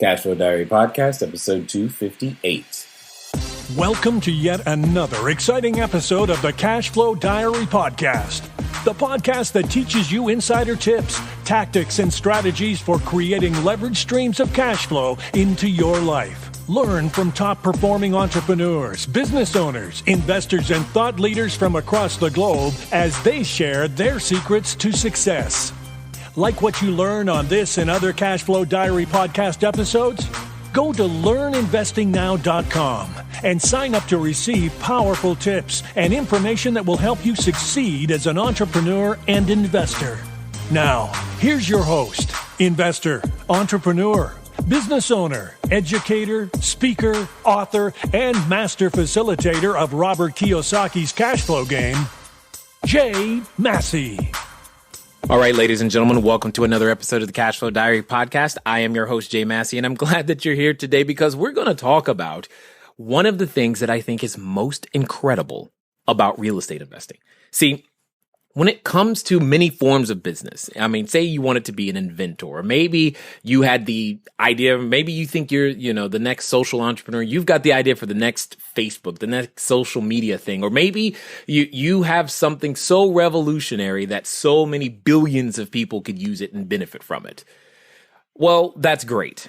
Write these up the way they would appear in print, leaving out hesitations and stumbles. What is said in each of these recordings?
CashFlow Diary Podcast, episode 258. Welcome to yet another exciting episode of the CashFlow Diary Podcast, the podcast that teaches you insider tips, tactics, and strategies for creating leverage streams of cash flow into your life. Learn from top-performing entrepreneurs, business owners, investors, and thought leaders from across the globe as they share their secrets to success. Like what you learn on this and other CashFlow Diary podcast episodes? Go to learninvestingnow.com and sign up to receive powerful tips and information that will help you succeed as an entrepreneur and investor. Now, here's your host, investor, entrepreneur, business owner, educator, speaker, author, and master facilitator of Robert Kiyosaki's cash flow game, Jay Massey. All right, ladies and gentlemen, welcome to another episode of the CashFlow Diary Podcast. I am your host, Jay Massey, and I'm glad that you're here today because we're going to talk about one of the things that I think is most incredible about real estate investing. See, when it comes to many forms of business, I mean, say you wanted to be an inventor, or maybe you had the idea, maybe you think you're, the next social entrepreneur. You've got the idea for the next Facebook, the next social media thing, or maybe you have something so revolutionary that so many billions of people could use it and benefit from it. Well, that's great.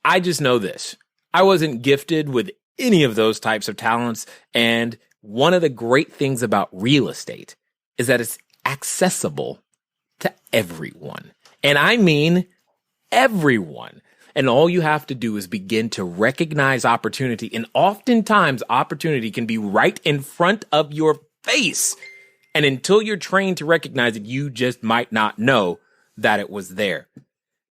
I just know this. I wasn't gifted with any of those types of talents. And one of the great things about real estate is that it's accessible to everyone. And I mean everyone. And all you have to do is begin to recognize opportunity. And oftentimes opportunity can be right in front of your face. And until you're trained to recognize it, you just might not know that it was there.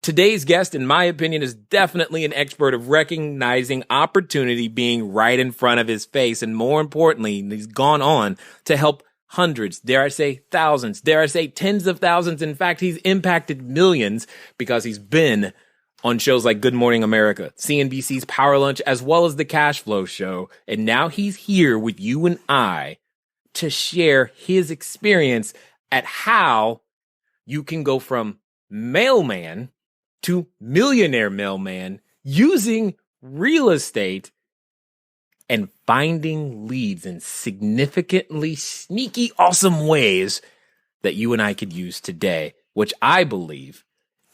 Today's guest, in my opinion, is definitely an expert of recognizing opportunity being right in front of his face. And more importantly, he's gone on to help hundreds, dare I say thousands, dare I say tens of thousands. In fact, he's impacted millions because he's been on shows like Good Morning America, CNBC's Power Lunch, as well as the Cash Flow Show. And now he's here with you and I to share his experience at how you can go from mailman to millionaire mailman using real estate and finding leads in significantly sneaky, awesome ways that you and I could use today, which I believe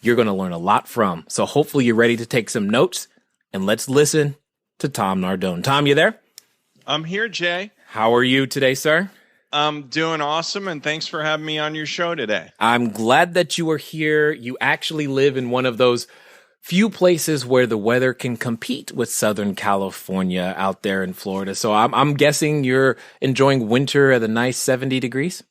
you're going to learn a lot from. So hopefully you're ready to take some notes, and let's listen to Tom Nardone. Tom, you there? I'm here, Jay. How are you today, sir? I'm doing awesome, and thanks for having me on your show today. I'm glad that you are here. You actually live in one of those few places where the weather can compete with Southern California out there in Florida. So I'm guessing you're enjoying winter at a nice 70 degrees?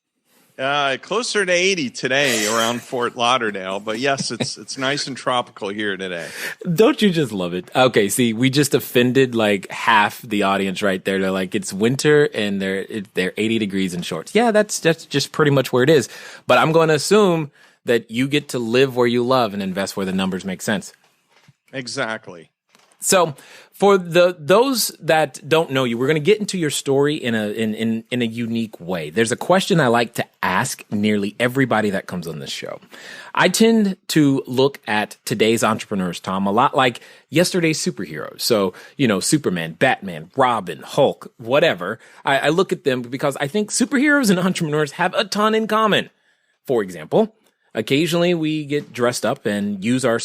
Closer to 80 today around Fort Lauderdale. But yes, it's nice and tropical here today. Don't you just love it? Okay, see, we just offended like half the audience right there. They're like, it's winter and they're 80 degrees in shorts. Yeah, that's just pretty much where it is. But I'm going to assume that you get to live where you love and invest where the numbers make sense. Exactly. So for those that don't know you, we're going to get into your story in a unique way. There's a question I like to ask nearly everybody that comes on this show. I tend to look at today's entrepreneurs, Tom, a lot like yesterday's superheroes. So, Superman, Batman, Robin, Hulk, whatever. I look at them because I think superheroes and entrepreneurs have a ton in common. For example, occasionally we get dressed up and use our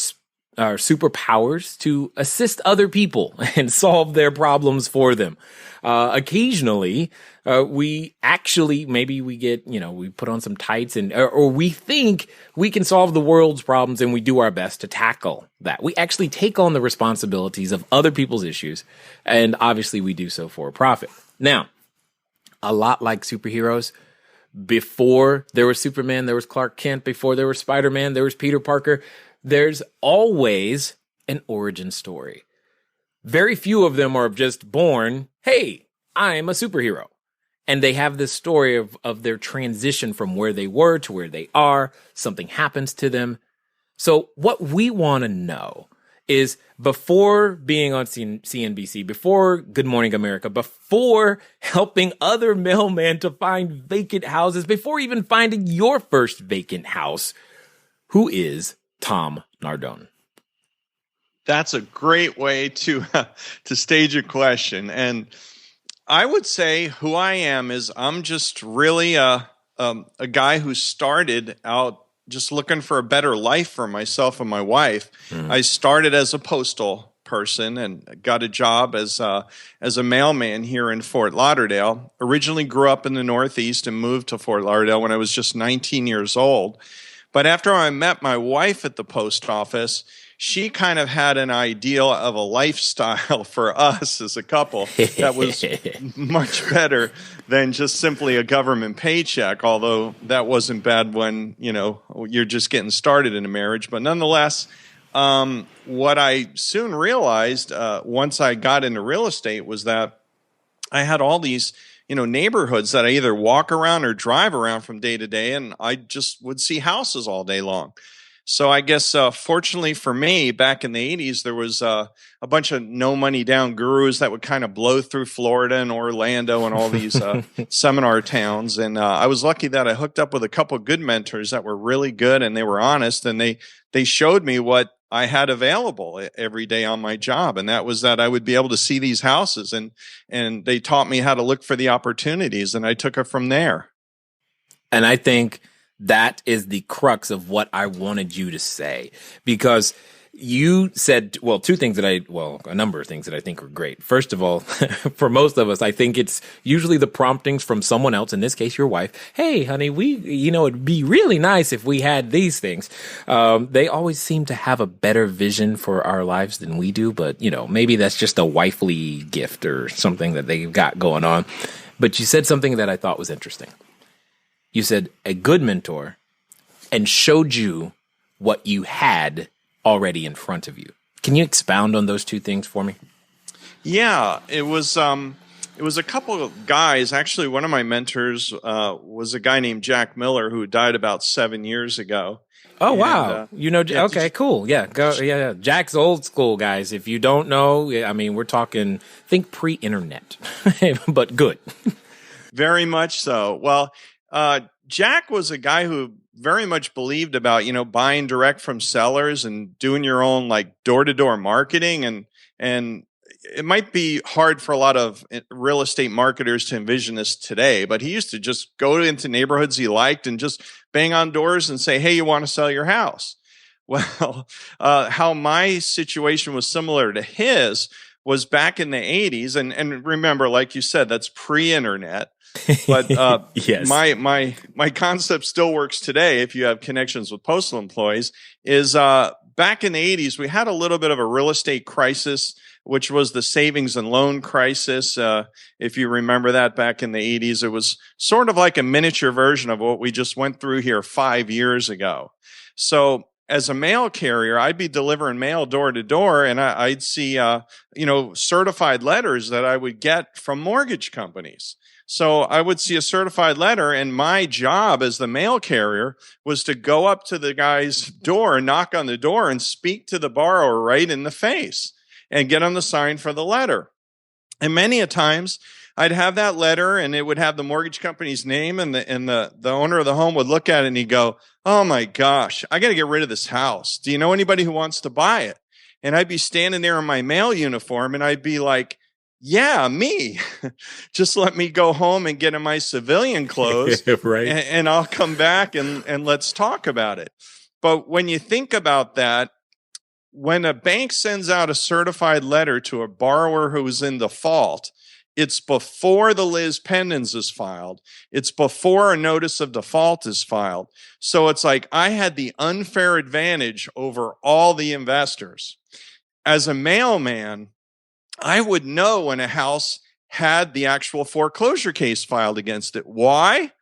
superpowers to assist other people and solve their problems for them. Occasionally, we actually, maybe we get, we put on some tights or we think we can solve the world's problems and we do our best to tackle that. We actually take on the responsibilities of other people's issues. And obviously we do so for a profit. Now, a lot like superheroes, before there was Superman, there was Clark Kent. Before there was Spider-Man, there was Peter Parker. There's always an origin story. Very few of them are just born, hey, I'm a superhero. And they have this story of their transition from where they were to where they are. Something happens to them. So what we want to know is before being on CNBC, before Good Morning America, before helping other mailmen to find vacant houses, before even finding your first vacant house, who is Tom Nardone? That's a great way to to stage a question. And I would say who I am is I'm just really a guy who started out just looking for a better life for myself and my wife. I started as a postal person and got a job as a mailman here in Fort Lauderdale. Originally grew up in the Northeast and moved to Fort Lauderdale when I was just 19 years old. But after I met my wife at the post office, she kind of had an ideal of a lifestyle for us as a couple that was much better than just simply a government paycheck, although that wasn't bad when, you're just getting started in a marriage. But nonetheless, what I soon realized once I got into real estate was that I had all these neighborhoods that I either walk around or drive around from day to day, and I just would see houses all day long. So I guess, fortunately for me, back in the 80s, there was a bunch of no money down gurus that would kind of blow through Florida and Orlando and all these seminar towns. And I was lucky that I hooked up with a couple of good mentors that were really good and they were honest, and they showed me what I had available every day on my job. And that was that I would be able to see these houses, and they taught me how to look for the opportunities, and I took it from there. And I think that is the crux of what I wanted you to say, because you said, a number of things that I think are great. First of all, for most of us, I think it's usually the promptings from someone else, in this case, your wife. Hey, honey, it'd be really nice if we had these things. They always seem to have a better vision for our lives than we do, but, maybe that's just a wifely gift or something that they've got going on. But you said something that I thought was interesting. You said a good mentor and showed you what you had already in front of you. Can you expound on those two things for me? Yeah, it was a couple of guys. Actually, one of my mentors was a guy named Jack Miller who died about 7 years ago. Oh, wow. Okay, cool. Yeah, yeah. Jack's old school, guys. If you don't know, I mean, we're talking, think pre-internet, but good. Very much so. Well, Jack was a guy who very much believed about, buying direct from sellers and doing your own door-to-door marketing. And it might be hard for a lot of real estate marketers to envision this today, but he used to just go into neighborhoods he liked and just bang on doors and say, hey, you want to sell your house? Well, how my situation was similar to his was back in the 80s. And remember, like you said, that's pre-internet. But yes. my concept still works today if you have connections with postal employees, is back in the 80s, we had a little bit of a real estate crisis, which was the savings and loan crisis. If you remember that back in the 80s, it was sort of like a miniature version of what we just went through here 5 years ago. So as a mail carrier, I'd be delivering mail door to door, and I'd see certified letters that I would get from mortgage companies. So I would see a certified letter, and my job as the mail carrier was to go up to the guy's door, knock on the door, and speak to the borrower right in the face and get him to sign for the letter. And many a times I'd have that letter, and it would have the mortgage company's name, and the owner of the home would look at it and he'd go, oh my gosh, I got to get rid of this house. Do you know anybody who wants to buy it? And I'd be standing there in my mail uniform, and I'd be like, yeah, me. Just let me go home and get in my civilian clothes, right? And I'll come back and let's talk about it. But when you think about that, when a bank sends out a certified letter to a borrower who is in default, it's before the lis pendens is filed. It's before a notice of default is filed. So it's like I had the unfair advantage over all the investors. As a mailman, I would know when a house had the actual foreclosure case filed against it. Why?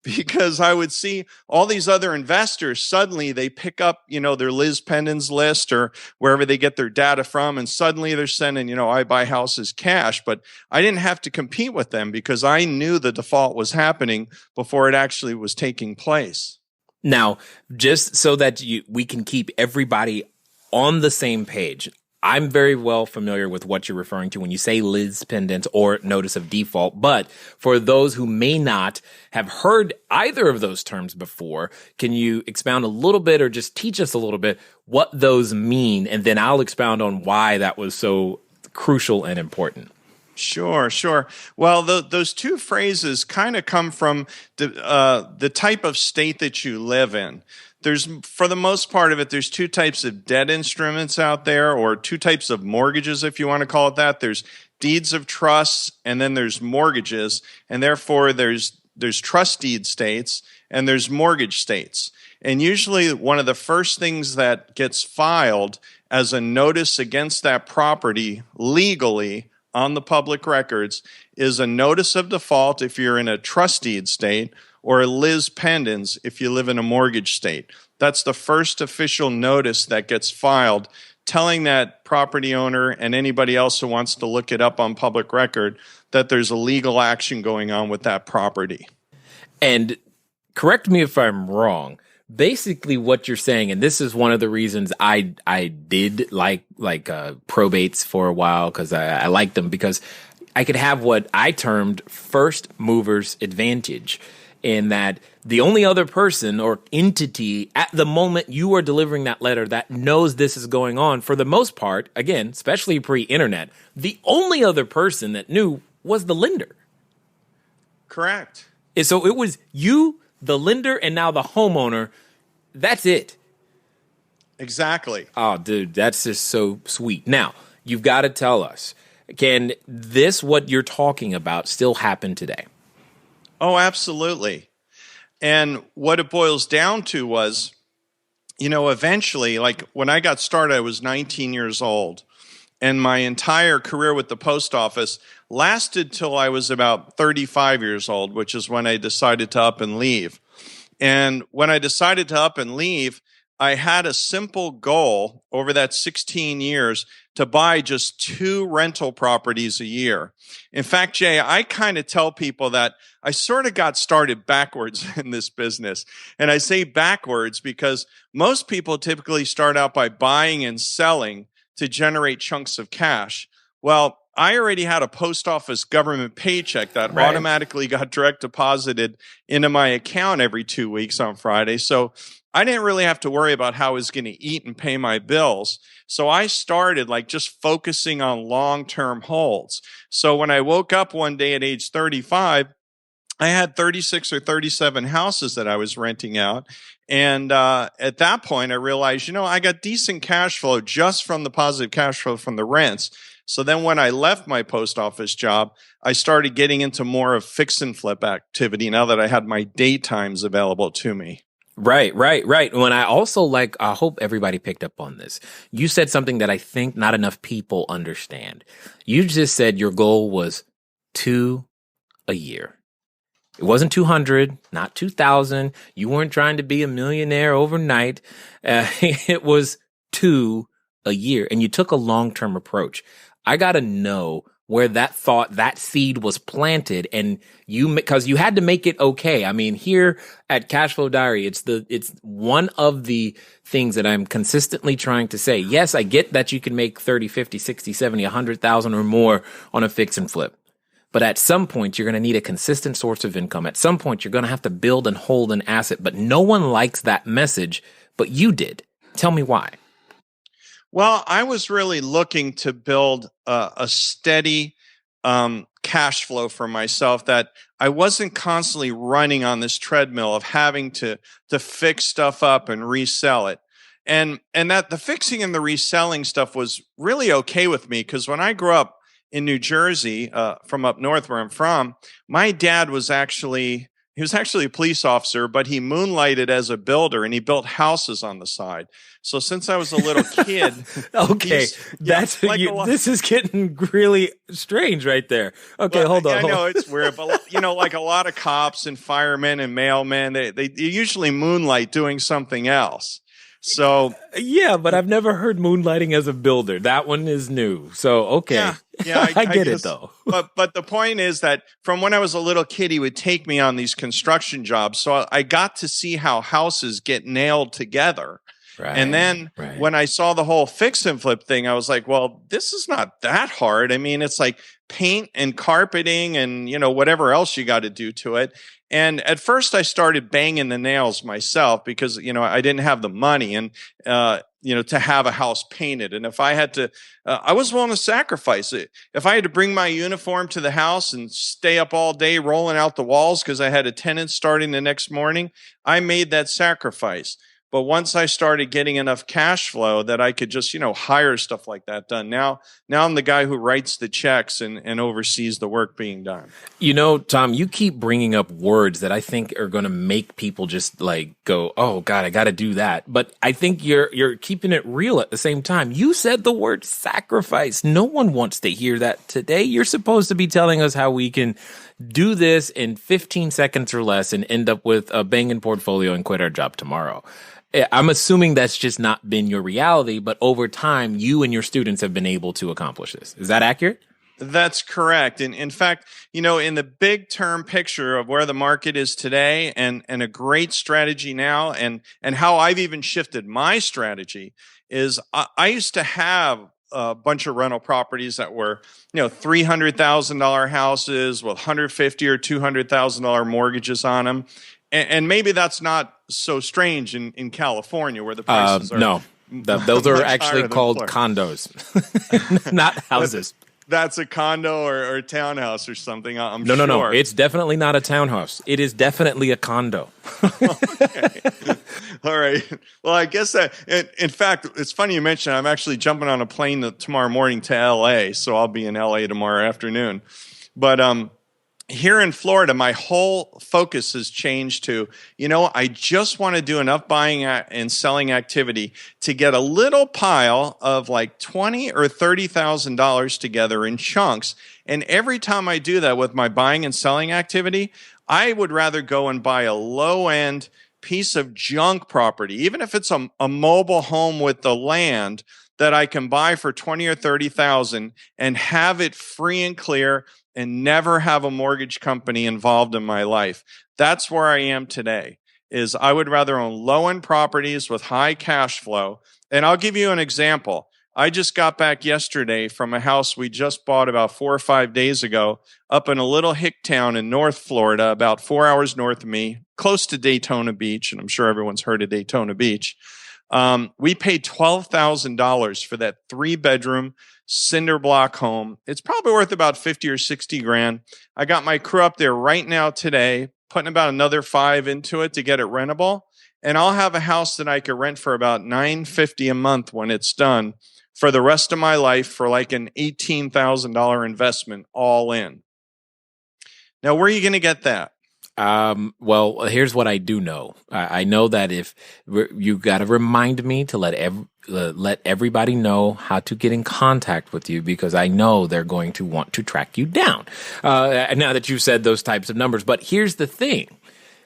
Because I would see all these other investors, suddenly they pick up, their lis pendens list or wherever they get their data from, and suddenly they're sending, I buy houses cash. But I didn't have to compete with them because I knew the default was happening before it actually was taking place. Now, just so that we can keep everybody on the same page, I'm very well familiar with what you're referring to when you say Liz pendants or notice of default. But for those who may not have heard either of those terms before, can you expound a little bit or just teach us a little bit what those mean? And then I'll expound on why that was so crucial and important. Sure, sure. Well, those two phrases kind of come from the type of state that you live in. For the most part of it, there's two types of debt instruments out there, or two types of mortgages, if you want to call it that. There's deeds of trust, and then there's mortgages, and therefore there's trust deed states, and there's mortgage states. And usually one of the first things that gets filed as a notice against that property legally on the public records is a notice of default if you're in a trust deed state, or a Liz pendens if you live in a mortgage state. That's the first official notice that gets filed, telling that property owner and anybody else who wants to look it up on public record that there's a legal action going on with that property. And correct me if I'm wrong. Basically, what you're saying, and this is one of the reasons I did like probates for a while, because I liked them, because I could have what I termed first mover's advantage, in that the only other person or entity at the moment you are delivering that letter that knows this is going on, for the most part, again, especially pre-internet, the only other person that knew was the lender. Correct. And so it was you, the lender, and now the homeowner. That's it. Exactly. Oh, dude, that's just so sweet. Now, you've got to tell us, can this, what you're talking about, still happen today? Oh, absolutely. And what it boils down to was, eventually, like when I got started, I was 19 years old. And my entire career with the post office lasted till I was about 35 years old, which is when I decided to up and leave. And when I decided to up and leave, I had a simple goal over that 16 years to buy just 2 rental properties a year. In fact, Jay, I kind of tell people that I sort of got started backwards in this business. And I say backwards because most people typically start out by buying and selling to generate chunks of cash. Well, I already had a post office government paycheck that automatically got direct deposited into my account every 2 weeks on Friday. So I didn't really have to worry about how I was going to eat and pay my bills. So I started just focusing on long-term holds. So when I woke up one day at age 35, I had 36 or 37 houses that I was renting out. And at that point, I realized, I got decent cash flow just from the positive cash flow from the rents. So then when I left my post office job, I started getting into more of fix and flip activity now that I had my daytimes available to me. Right. When I also I hope everybody picked up on this. You said something that I think not enough people understand. You just said your goal was 2 a year. It wasn't 200, not 2,000. You weren't trying to be a millionaire overnight. It was 2 a year, and you took a long-term approach. I got to know where that seed was planted, and because you had to make it okay. I mean, here at Cashflow Diary, it's one of the things that I'm consistently trying to say. Yes, I get that you can make 30, 50, 60, 70, 100,000 or more on a fix and flip. But at some point, you're going to need a consistent source of income. At some point, you're going to have to build and hold an asset. But no one likes that message, but you did. Tell me why. Well, I was really looking to build a steady cash flow for myself, that I wasn't constantly running on this treadmill of having to fix stuff up and resell it. And that the fixing and the reselling stuff was really okay with me, because when I grew up in New Jersey, from up north where I'm from, my dad was actually a police officer, but he moonlighted as a builder, and he built houses on the side. So since I was a little kid, okay, this is getting really strange right there. Okay, hold on. I know it's weird, but like a lot of cops and firemen and mailmen, they usually moonlight doing something else. So yeah, but I've never heard moonlighting as a builder. That one is new. So okay, yeah, I get it though. But the point is that from when I was a little kid, he would take me on these construction jobs. So I got to see how houses get nailed together. And then when I saw the whole fix and flip thing, I was like, well, this is not that hard. I mean, it's like paint and carpeting and, whatever else you got to do to it. And at first I started banging the nails myself because, I didn't have the money and, to have a house painted. And if I had to, I was willing to sacrifice it. If I had to bring my uniform to the house and stay up all day rolling out the walls because I had a tenant starting the next morning, I made that sacrifice. But once I started getting enough cash flow that I could just, hire stuff like that done. Now I'm the guy who writes the checks and oversees the work being done. Tom, you keep bringing up words that I think are going to make people just like go, oh God, I got to do that. But I think you're keeping it real at the same time. You said the word sacrifice. No one wants to hear that today. You're supposed to be telling us how we can do this in 15 seconds or less and end up with a banging portfolio and quit our job tomorrow. I'm assuming that's just not been your reality, but over time, you and your students have been able to accomplish this. Is that accurate? That's correct. And in fact, in the big term picture of where the market is today and a great strategy now and how I've even shifted my strategy is I used to have a bunch of rental properties that were, $300,000 houses with $150,000 or $200,000 mortgages on them. And maybe that's not so strange in California where the prices are. No, those are actually called condos, not houses. That's a condo or a townhouse or something, I'm sure. No. It's definitely not a townhouse. It is definitely a condo. Okay. All right. Well, I guess that, in fact, it's funny you mentioned I'm actually jumping on a plane tomorrow morning to L.A., so I'll be in L.A. tomorrow afternoon. But here in Florida, my whole focus has changed to, I just want to do enough buying and selling activity to get a little pile of like $20,000 or $30,000 together in chunks. And every time I do that with my buying and selling activity, I would rather go and buy a low-end piece of junk property, even if it's a mobile home with the land that I can buy for $20,000 or $30,000 and have it free and clear and never have a mortgage company involved in my life. That's where I am today, is I would rather own low-end properties with high cash flow. And I'll give you an example. I just got back yesterday from a house we just bought about 4 or 5 days ago up in a little hick town in North Florida, about 4 hours north of me, close to Daytona Beach. And I'm sure everyone's heard of Daytona Beach. We paid $12,000 for that 3-bedroom cinder block home. It's probably worth about 50 or 60 grand. I got my crew up there right now today, putting about another 5 into it to get it rentable. And I'll have a house that I could rent for about $950 a month when it's done for the rest of my life for like an $18,000 investment all in. Now, where are you going to get that? Well, here's what I do know. I know that if you got to remind me to let everybody know how to get in contact with you, because I know they're going to want to track you down. Now that you've said those types of numbers, but here's the thing.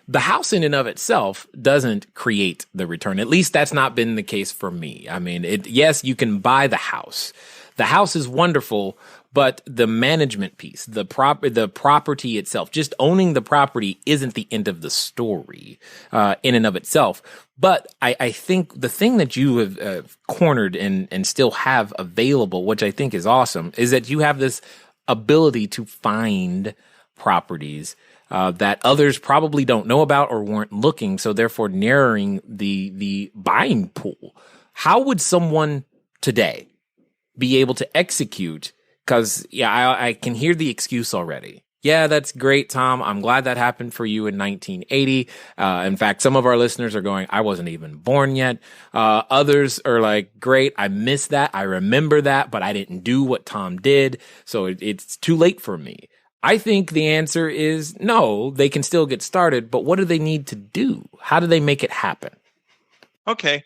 The house in and of itself doesn't create the return. At least that's not been the case for me. I mean, yes, you can buy the house. The house is wonderful, but the management piece, the property itself, just owning the property isn't the end of the story in and of itself. But I think the thing that you have cornered and still have available, which I think is awesome, is that you have this ability to find properties that others probably don't know about or weren't looking, so therefore narrowing the buying pool. How would someone today be able to execute? Because, I can hear the excuse already. Yeah, that's great, Tom. I'm glad that happened for you in 1980. In fact, some of our listeners are going, I wasn't even born yet. Others are like, great, I missed that. I remember that, but I didn't do what Tom did. So it's too late for me. I think the answer is no, they can still get started, but what do they need to do? How do they make it happen? Okay.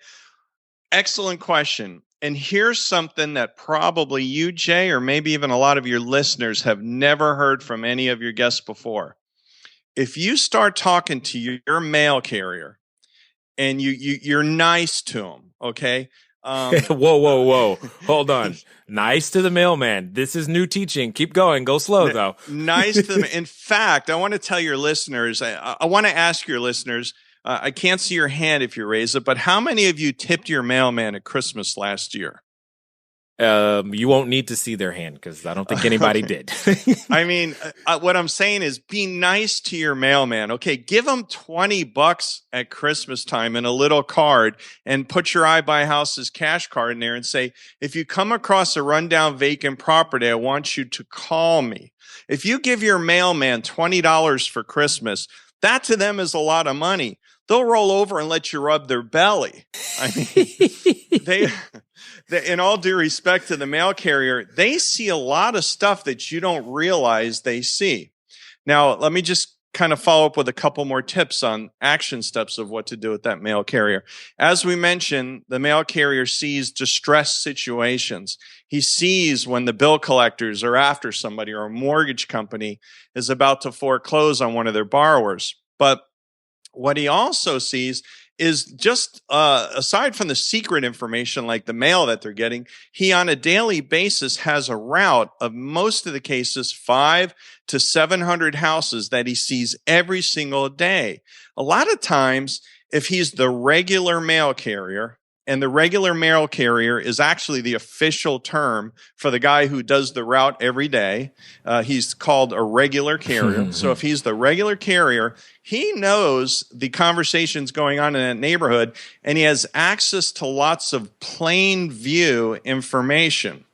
Excellent question. And here's something that probably you, Jay, or maybe even a lot of your listeners have never heard from any of your guests before. If you start talking to your mail carrier and you're nice to them, okay? Whoa. Hold on. Nice to the mailman. This is new teaching. Keep going. Go slow, though. Nice to them. In fact, I want to tell your listeners, I want to ask your listeners, I can't see your hand if you raise it, but how many of you tipped your mailman at Christmas last year? You won't need to see their hand because I don't think anybody did. I mean, what I'm saying is be nice to your mailman. Okay, give him $20 at Christmas time in a little card and put your I Buy Houses cash card in there and say, if you come across a rundown vacant property, I want you to call me. If you give your mailman $20 for Christmas, that to them is a lot of money. They'll roll over and let you rub their belly. I mean, they in all due respect to the mail carrier, they see a lot of stuff that you don't realize they see. Now, let me just kind of follow up with a couple more tips on action steps of what to do with that mail carrier. As we mentioned, the mail carrier sees distressed situations. He sees when the bill collectors are after somebody or a mortgage company is about to foreclose on one of their borrowers. But what he also sees is just aside from the secret information like the mail that they're getting, he on a daily basis has a route of most of the cases 500 to 700 houses that he sees every single day. A lot of times, if he's the regular mail carrier, and the regular mail carrier is actually the official term for the guy who does the route every day. He's called a regular carrier. So if he's the regular carrier, he knows the conversations going on in that neighborhood, and he has access to lots of plain view information.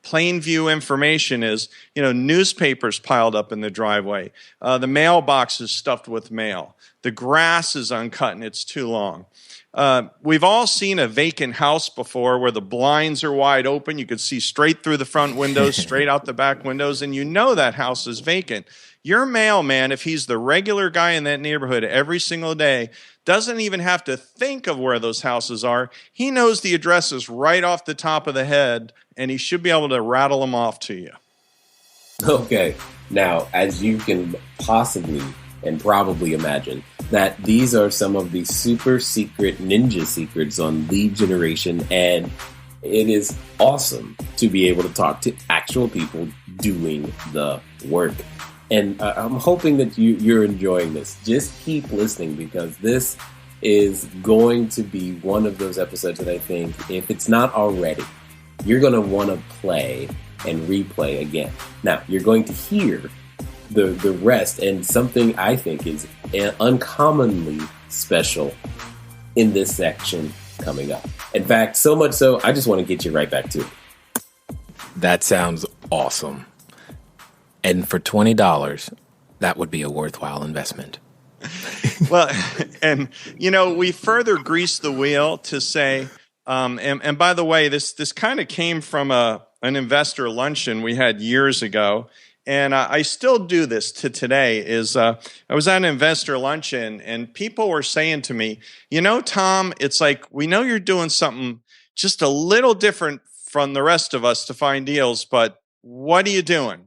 Plain view information is, newspapers piled up in the driveway. The mailbox is stuffed with mail. The grass is uncut and it's too long. We've all seen a vacant house before where the blinds are wide open. You could see straight through the front windows, straight out the back windows, and you know that house is vacant. Your mailman, if he's the regular guy in that neighborhood every single day, doesn't even have to think of where those houses are. He knows the addresses right off the top of the head, and he should be able to rattle them off to you. Okay. Now, as you can possibly and probably imagine, that these are some of the super secret ninja secrets on lead generation, and it is awesome to be able to talk to actual people doing the work. And I'm hoping that you're enjoying this. Just keep listening, because this is going to be one of those episodes that I think, if it's not already, you're going to want to play and replay again. Now, you're going to hear the rest, and something I think is uncommonly special in this section coming up. In fact, so much so, I just want to get you right back to it. That sounds awesome. And for $20, that would be a worthwhile investment. Well, and, we further grease the wheel to say, and by the way, this kind of came from an investor luncheon we had years ago. And I still do this to today, is I was at an investor luncheon and people were saying to me, Tom, it's like, we know you're doing something just a little different from the rest of us to find deals, but what are you doing?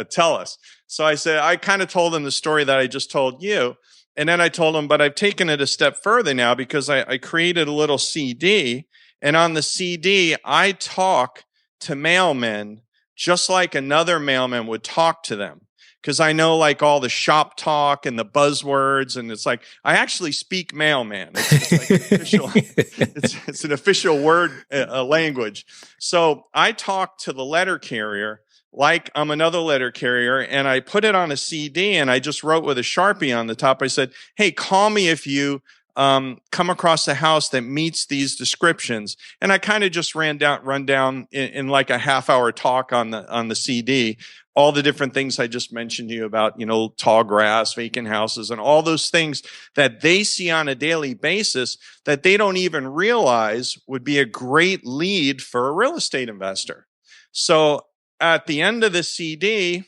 Tell us. So I kind of told them the story that I just told you. And then I told them, but I've taken it a step further now, because I created a little CD. And on the CD, I talk to mailmen just like another mailman would talk to them. Because I know like all the shop talk and the buzzwords, and it's like, I actually speak mailman. It's like an official, it's an official word language. So I talk to the letter carrier like I'm another letter carrier, and I put it on a CD, and I just wrote with a Sharpie on the top. I said, hey, call me if you come across a house that meets these descriptions. And I kind of just run down in like a half-hour talk on the CD, all the different things I just mentioned to you about, tall grass, vacant houses, and all those things that they see on a daily basis that they don't even realize would be a great lead for a real estate investor. So at the end of the CD,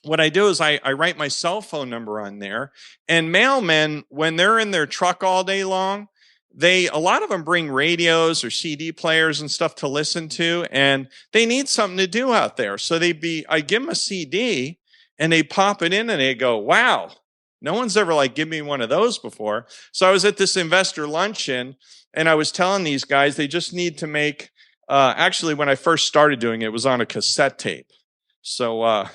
what I do is I write my cell phone number on there, and mailmen, when they're in their truck all day long, a lot of them bring radios or CD players and stuff to listen to, and they need something to do out there. So I give them a CD, and they pop it in, and they go, wow, no one's ever given me one of those before. So I was at this investor luncheon, and I was telling these guys they just need to make, actually when I first started doing it, it was on a cassette tape. So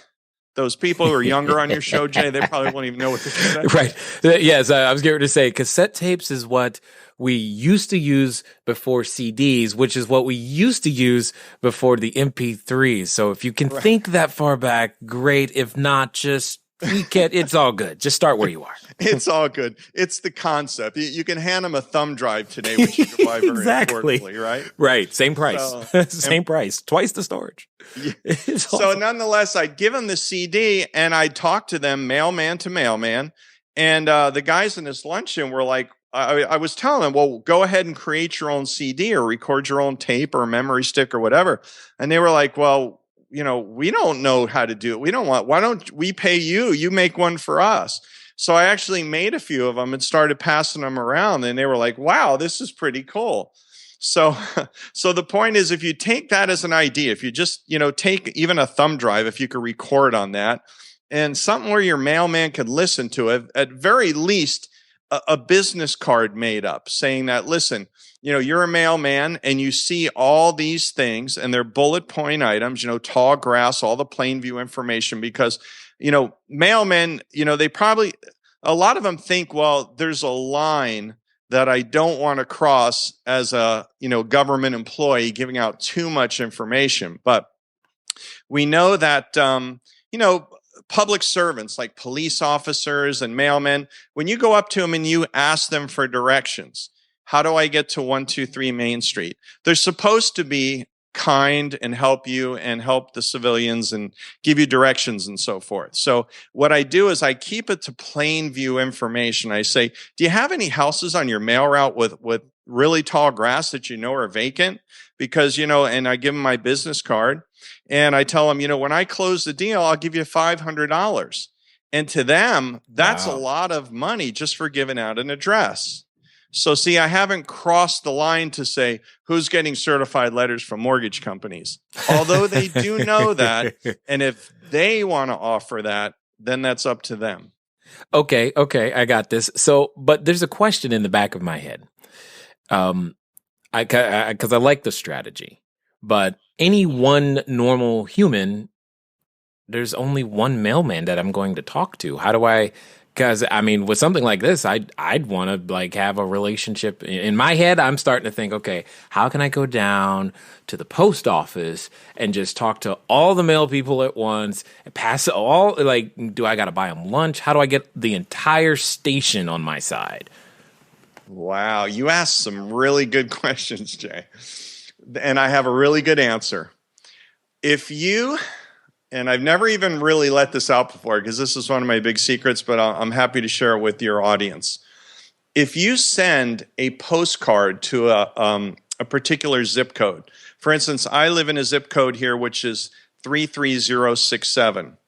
those people who are younger on your show, Jay, they probably won't even know what this is. Right. Yes, I was getting ready to say cassette tapes is what we used to use before CDs, which is what we used to use before the MP3s. So if you can think that far back, great. If not, just it's all good. Just start where you are. It's all good. It's the concept. You can hand them a thumb drive today, which you can buy very affordably, right? Right. Same price. Same price. Twice the storage. Yeah. So nonetheless, I'd give them the CD and I'd talk to them mailman to mailman. And the guys in this luncheon were like, I was telling them, well, go ahead and create your own CD or record your own tape or memory stick or whatever. And they were like, well, we don't know how to do it. Why don't we pay you? You make one for us. So I actually made a few of them and started passing them around. And they were like, wow, this is pretty cool. So the point is, if you take that as an idea, if you just, take even a thumb drive, if you could record on that and something where your mailman could listen to it, at very least, a business card made up saying that, listen, you're a mailman and you see all these things and they're bullet point items, tall grass, all the plain view information, because, mailmen, they probably, a lot of them think, well, there's a line that I don't want to cross as a, government employee giving out too much information. But we know that, public servants like police officers and mailmen, when you go up to them and you ask them for directions, how do I get to 123 Main Street? They're supposed to be kind and help you and help the civilians and give you directions and so forth. So what I do is I keep it to plain view information. I say, do you have any houses on your mail route with really tall grass that are vacant? Because, and I give them my business card and I tell them, when I close the deal, I'll give you $500. And to them, that's a lot of money just for giving out an address. So see, I haven't crossed the line to say who's getting certified letters from mortgage companies, although they do know that. And if they want to offer that, then that's up to them. Okay. I got this. So, but there's a question in the back of my head. Because I like the strategy, but any one normal human, there's only one mailman that I'm going to talk to. How do I? Because with something like this, I'd want to have a relationship. In my head, I'm starting to think, okay, how can I go down to the post office and just talk to all the mail people at once and pass it all? Do I got to buy them lunch? How do I get the entire station on my side? Wow, you asked some really good questions, Jay. And I have a really good answer. And I've never even really let this out before because this is one of my big secrets, but I'm happy to share it with your audience. If you send a postcard to a particular zip code, for instance, I live in a zip code here, which is 33067.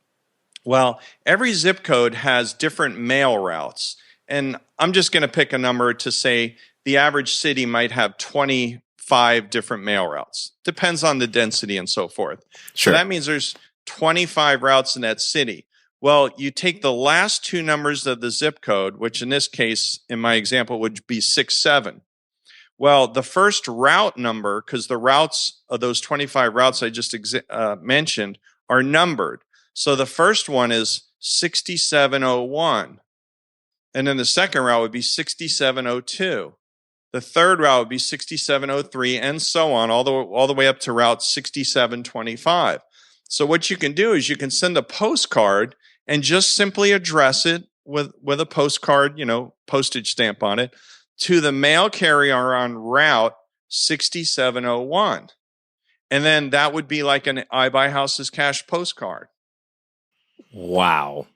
Well, every zip code has different mail routes. And I'm just going to pick a number to say the average city might have 25 different mail routes. Depends on the density and so forth. Sure. So that means there's 25 routes in that city. Well, you take the last two numbers of the zip code, which in this case, in my example, would be 67. Well, the first route number, because the routes of those 25 routes I just mentioned are numbered. So the first one is 6701. And then the second route would be 6702. The third route would be 6703, and so on, all the way up to route 6725. So what you can do is you can send a postcard and just simply address it with a postcard, postage stamp on it, to the mail carrier on route 6701. And then that would be like an I Buy Houses Cash postcard. Wow.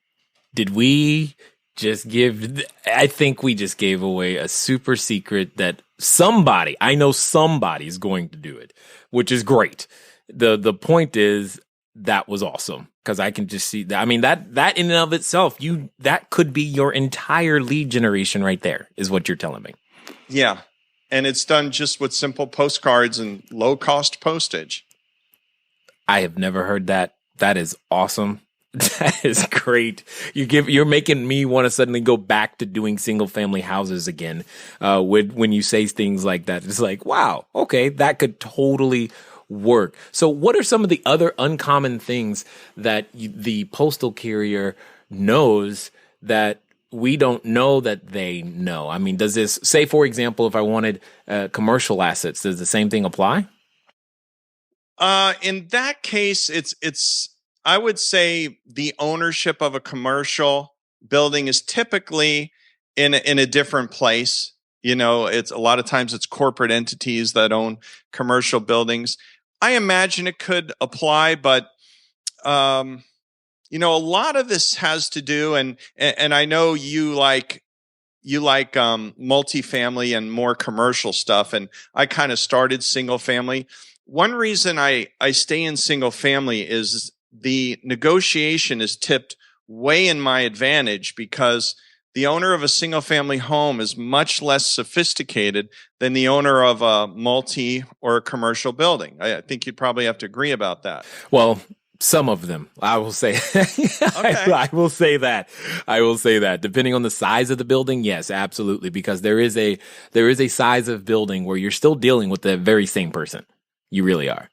Did we I think we just gave away a super secret that I know somebody's going to do it, which is great. The point is that was awesome because I can just see that. That in and of itself, that could be your entire lead generation right there is what you're telling me. Yeah. And it's done just with simple postcards and low cost postage. I have never heard that. That is awesome. That is great. You're making me want to suddenly go back to doing single family houses again. When you say things like that, it's like, wow, okay, that could totally work. So what are some of the other uncommon things that the postal carrier knows that we don't know that they know? I mean, does this, say, for example, if I wanted commercial assets, does the same thing apply? In that case, I would say the ownership of a commercial building is typically in a different place. It's a lot of times it's corporate entities that own commercial buildings. I imagine it could apply, but a lot of this has to do, and I know you like multifamily and more commercial stuff, and I kind of started single family. One reason I stay in single family is the negotiation is tipped way in my advantage, because the owner of a single family home is much less sophisticated than the owner of a multi or a commercial building. I think you'd probably have to agree about that. Well, some of them, I will say. Okay. I will say that. I will say that. Depending on the size of the building, yes, absolutely. Because there is a size of building where you're still dealing with the very same person. You really are.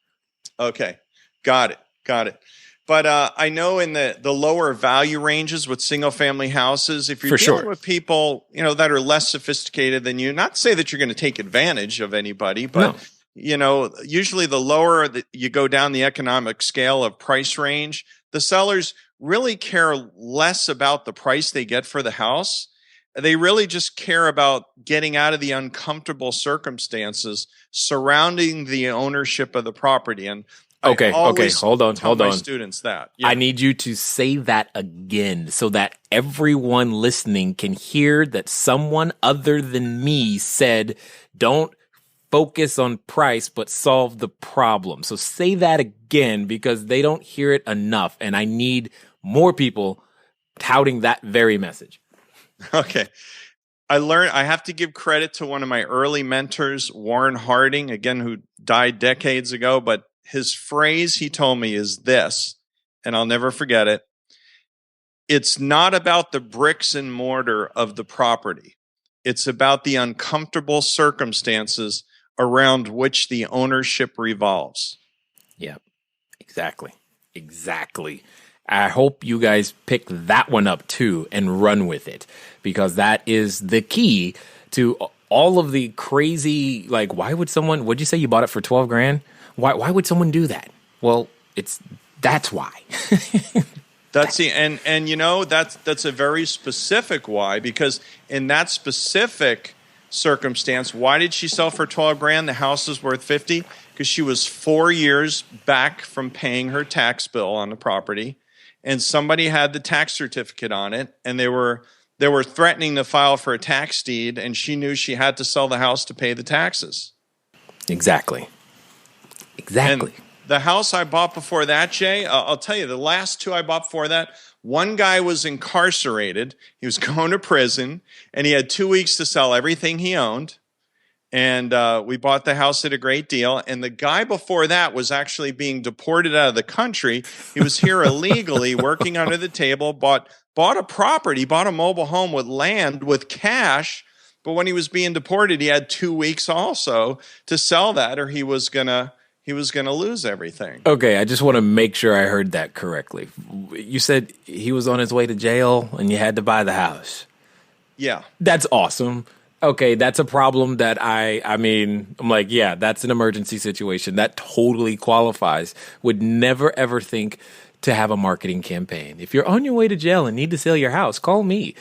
Okay. Got it. But I know in the lower value ranges with single family houses, if you're dealing with people, that are less sophisticated than you, not to say that you're going to take advantage of anybody, but usually the lower that you go down the economic scale of price range, the sellers really care less about the price they get for the house. They really just care about getting out of the uncomfortable circumstances surrounding the ownership of the property. And Okay, hold on. my students that. I need you to say that again so that everyone listening can hear that someone other than me said, don't focus on price, but solve the problem. So say that again, because they don't hear it enough. And I need more people touting that very message. Okay. I have to give credit to one of my early mentors, Warren Harding, again, who died decades ago, but his phrase he told me is this, and I'll never forget it. It's not about the bricks and mortar of the property. It's about the uncomfortable circumstances around which the ownership revolves. Yeah, exactly. I hope you guys pick that one up too and run with it, because that is the key to all of the crazy, like, why would someone, what'd you say you bought it for 12 grand? Why would someone do that? Well, that's why. That's a very specific why, because in that specific circumstance, why did she sell for 12 grand? The house is worth 50 because she was 4 years back from paying her tax bill on the property, and somebody had the tax certificate on it, and they were threatening to file for a tax deed, and she knew she had to sell the house to pay the taxes. Exactly. And the house I bought before that, Jay, I'll tell you, the last two I bought before that, one guy was incarcerated. He was going to prison, and he had 2 weeks to sell everything he owned. And we bought the house at a great deal. And the guy before that was actually being deported out of the country. He was here illegally, working under the table, bought a property, bought a mobile home with land, with cash. But when he was being deported, he had 2 weeks also to sell that, or he was gonna lose everything. Okay, I just want to make sure I heard that correctly. You said he was on his way to jail and you had to buy the house. Yeah. That's awesome. Okay, that's a problem that I'm like, yeah, that's an emergency situation. That totally qualifies. Would never, ever think to have a marketing campaign. If you're on your way to jail and need to sell your house, call me.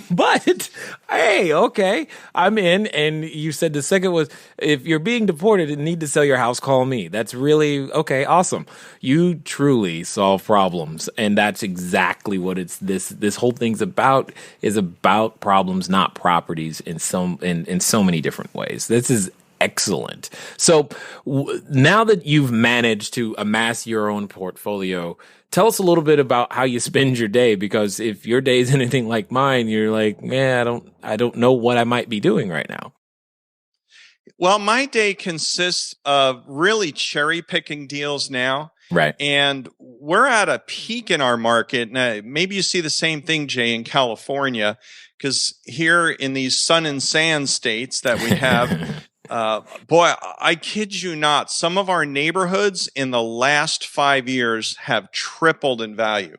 But, hey, okay, I'm in. And you said the second was, if you're being deported and need to sell your house, call me. That's really, okay, awesome. You truly solve problems. And that's exactly what this whole thing's about, is about problems, not properties, in so many different ways. This is excellent. So now that you've managed to amass your own portfolio, tell us a little bit about how you spend your day, because if your day is anything like mine, you're like, man, I don't know what I might be doing right now. Well, my day consists of really cherry picking deals now. Right. And we're at a peak in our market. Now, maybe you see the same thing, Jay, in California, because here in these sun and sand states that we have, Boy, I kid you not. Some of our neighborhoods in the last 5 years have tripled in value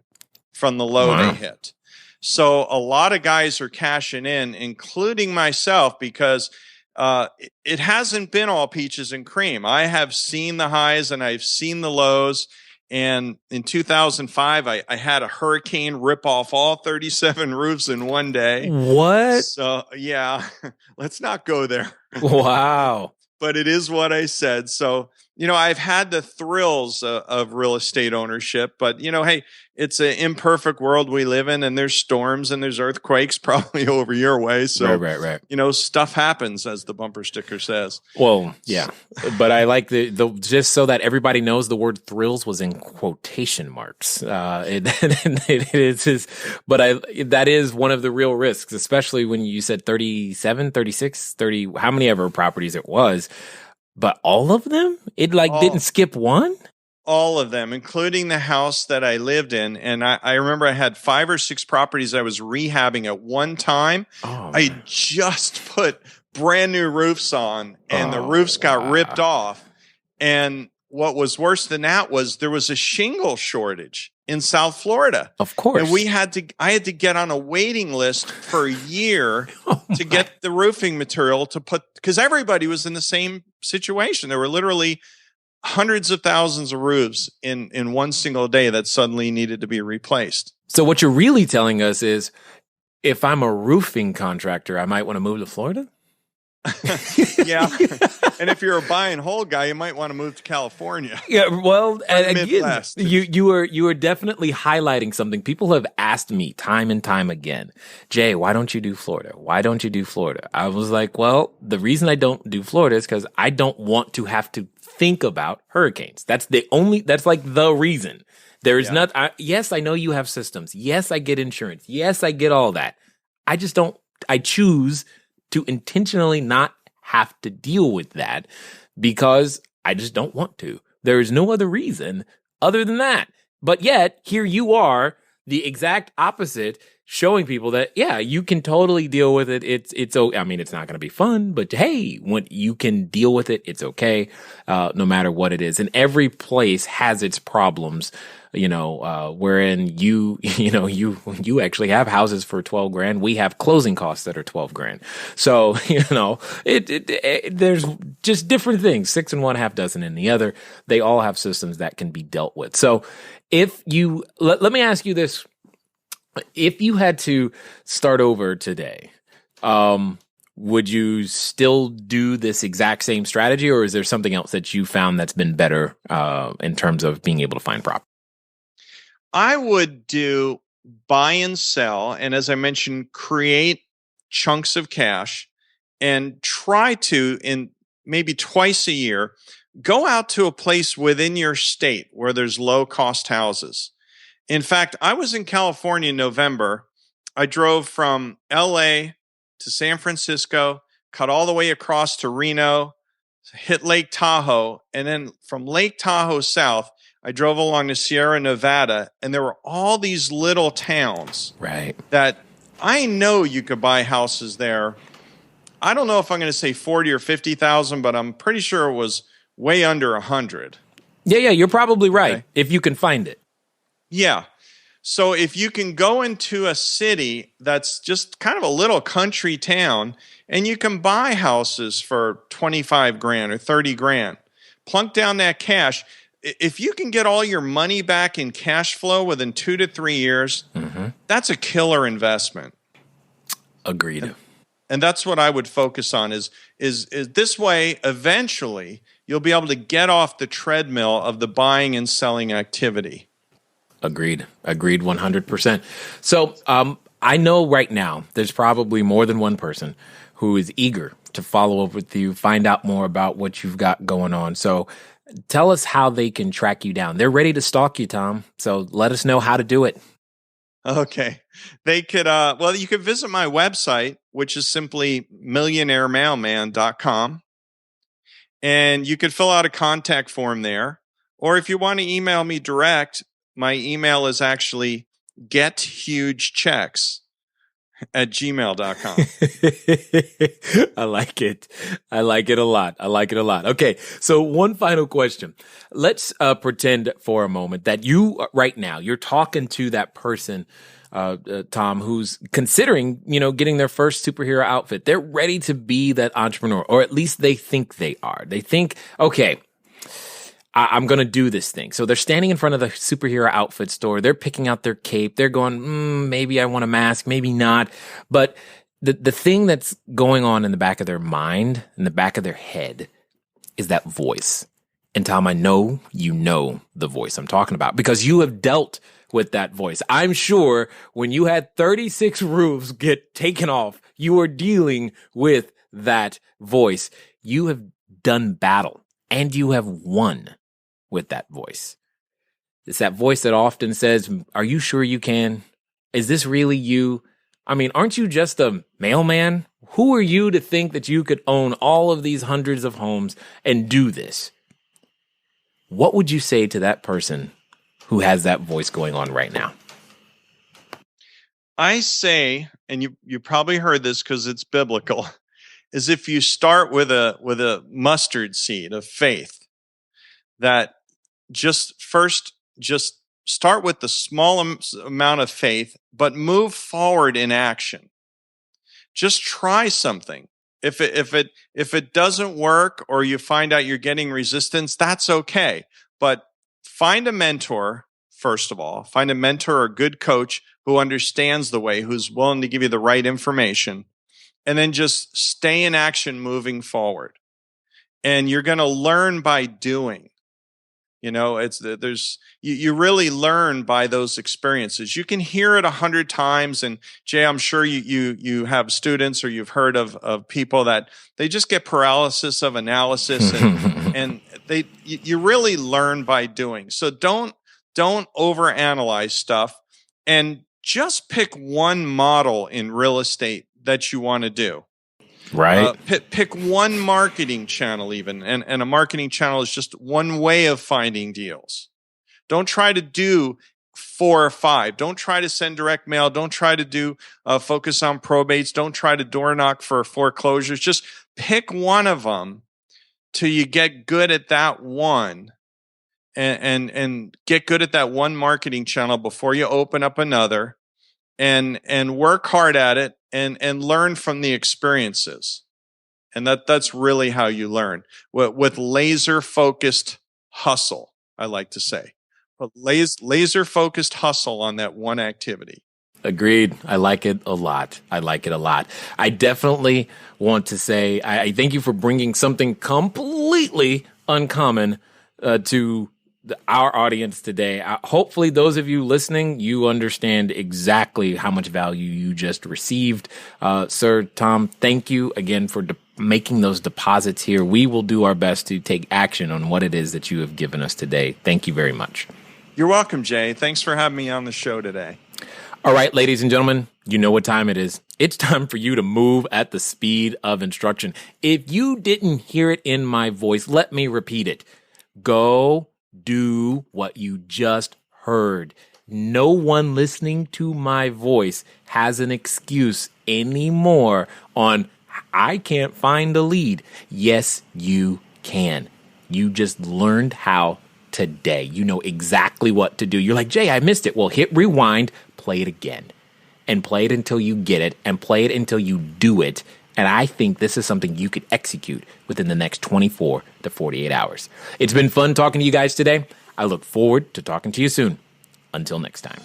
from the low they hit. So a lot of guys are cashing in, including myself, because it hasn't been all peaches and cream. I have seen the highs and I've seen the lows. And in 2005, I had a hurricane rip off all 37 roofs in one day. What? So, yeah, let's not go there. Wow. But it is what I said. So, I've had the thrills of real estate ownership, but, hey, it's an imperfect world we live in, and there's storms and there's earthquakes probably over your way. So, right. Stuff happens, as the bumper sticker says. Well, yeah. But I like the just so that everybody knows, the word thrills was in quotation marks. It is, but that is one of the real risks, especially when you said 37, 36, 30, how many ever properties it was. But all of them? It didn't skip one? All of them, including the house that I lived in. And I remember I had 5 or 6 properties I was rehabbing at one time. I just put brand new roofs on, and the roofs got ripped off. And what was worse than that was there was a shingle shortage in South Florida. Of course. And I had to get on a waiting list for a year to get the roofing material to put, because everybody was in the same situation. There were literally hundreds of thousands of roofs in one single day that suddenly needed to be replaced. So what you're really telling us is, if I'm a roofing contractor, I might want to move to Florida? Yeah. And if you're a buy and hold guy, you might want to move to California. Yeah, well, and again, Midwest. you are definitely highlighting something. People have asked me time and time again, Jay, why don't you do Florida? Why don't you do Florida? I was like, well, the reason I don't do Florida is because I don't want to have to think about hurricanes. That's like the reason. There is yes, I know you have systems. Yes, I get insurance. Yes, I get all that. I choose to intentionally not have to deal with that because I just don't want to. There is no other reason other than that. But yet, here you are, the exact opposite, showing people that, yeah, you can totally deal with it. It's it's not going to be fun, but hey, when you can deal with it, it's okay, no matter what it is. And every place has its problems, wherein you actually have houses for 12 grand. We have closing costs that are 12 grand. So, there's just different things, 6 in one, half dozen in the other. They all have systems that can be dealt with. So if you, let me ask you this. If you had to start over today, would you still do this exact same strategy, or is there something else that you found that's been better in terms of being able to find property? I would do buy and sell, and as I mentioned, create chunks of cash and try to, in maybe twice a year, go out to a place within your state where there's low-cost houses. In fact, I was in California in November. I drove from LA to San Francisco, cut all the way across to Reno, hit Lake Tahoe, and then from Lake Tahoe south, I drove along to Sierra Nevada, and there were all these little towns that I know you could buy houses there. I don't know if I'm going to say 40 or 50,000, but I'm pretty sure it was way under 100. Yeah, you're probably right, okay, if you can find it. Yeah. So if you can go into a city that's just kind of a little country town and you can buy houses for 25 grand or 30 grand, plunk down that cash. If you can get all your money back in cash flow within 2 to 3 years, that's a killer investment. Agreed. And that's what I would focus on is this way, eventually, you'll be able to get off the treadmill of the buying and selling activity. Agreed 100%. So I know right now there's probably more than one person who is eager to follow up with you, find out more about what you've got going on. So tell us how they can track you down. They're ready to stalk you, Tom. So let us know how to do it. Okay. They could, you could visit my website, which is simply millionairemailman.com. And you could fill out a contact form there. Or if you want to email me direct, my email is actually gethugechecks at gmail.com. I like it. I like it a lot. I like it a lot. Okay. So one final question. Let's pretend for a moment that you right now, you're talking to that person, Tom, who's considering, getting their first superhero outfit. They're ready to be that entrepreneur, or at least they think they are. They think, okay, I'm going to do this thing. So they're standing in front of the superhero outfit store. They're picking out their cape. They're going, maybe I want a mask, maybe not. But the thing that's going on in the back of their mind, in the back of their head, is that voice. And Tom, I know you know the voice I'm talking about because you have dealt with that voice. I'm sure when you had 36 roofs get taken off, you were dealing with that voice. You have done battle and you have won with that voice. It's that voice that often says, are you sure you can? Is this really you? I mean, aren't you just a mailman? Who are you to think that you could own all of these hundreds of homes and do this? What would you say to that person who has that voice going on right now? I say, and you probably heard this because it's biblical, is if you start with a mustard seed of faith, that just start with the small amount of faith, but move forward in action. Just try something. If it doesn't work or you find out you're getting resistance, that's okay. But find a mentor, first of all. Find a mentor or a good coach who understands the way, who's willing to give you the right information, and then just stay in action moving forward. And you're going to learn by doing. You really learn by those experiences. You can hear it 100 times. And Jay, I'm sure you have students or you've heard of people that they just get paralysis of analysis and you really learn by doing. So don't overanalyze stuff and just pick one model in real estate that you want to do. Right. Pick one marketing channel even. And a marketing channel is just one way of finding deals. Don't try to do 4 or 5. Don't try to send direct mail. Don't try to do focus on probates. Don't try to door knock for foreclosures. Just pick one of them till you get good at that one and get good at that one marketing channel before you open up another and work hard at it. And learn from the experiences. And that's really how you learn. With laser-focused hustle, I like to say. But laser-focused hustle on that one activity. Agreed. I like it a lot. I definitely want to say I thank you for bringing something completely uncommon to our audience today. Hopefully those of you listening, you understand exactly how much value you just received. Sir Tom, thank you again for making those deposits here. We will do our best to take action on what it is that you have given us today. Thank you very much. You're welcome, Jay. Thanks for having me on the show today. All right, ladies and gentlemen, you know what time it is. It's time for you to move at the speed of instruction. If you didn't hear it in my voice, let me repeat it. Go do what you just heard. No one listening to my voice has an excuse anymore on, I can't find a lead. Yes, you can. You just learned how today. You know exactly what to do. You're like, Jay, I missed it. Well, hit rewind, play it again, and play it until you get it, and play it until you do it. And I think this is something you could execute within the next 24 to 48 hours. It's been fun talking to you guys today. I look forward to talking to you soon. Until next time.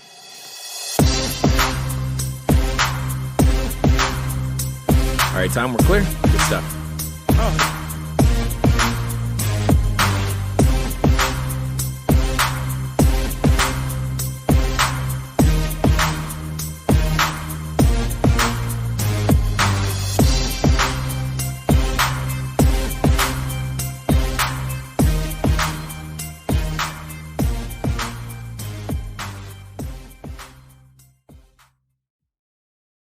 All right, Tom, we're clear. Good stuff. Oh.